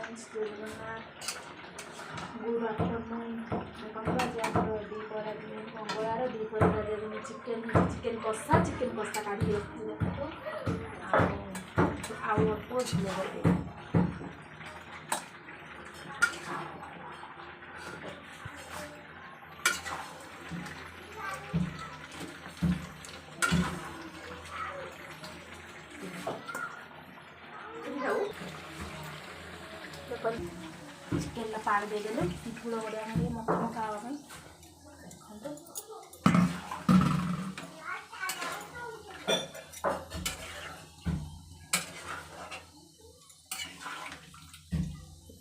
Friends गुरु अष्टमी आज आम दीपर मंगलार दीपर chicken chicken कषा काढ़ी रखी अल्प झोल कर चिकेन पाड़ देदेले झोल बढ़िया मका मका हाँ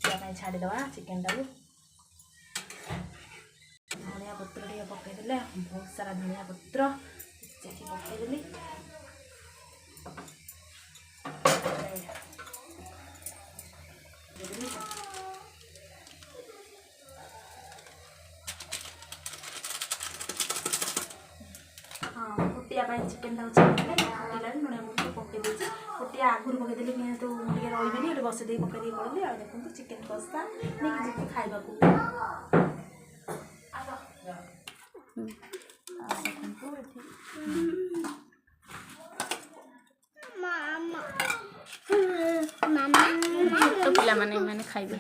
देखो छाड़ीदे चिकेन टाक धनिया पत्र पकईदे बहुत सारा धनिया पत्र पकईदेली फुटिया चिकेन फुटला लुणा मुझे पकई फुटिया आगुरी पकईदेली तो मुझे रही ये बस दे पकई पड़ी आ देखो चिकेन कषा नहीं जी खावा तो पिला माने खाइबे।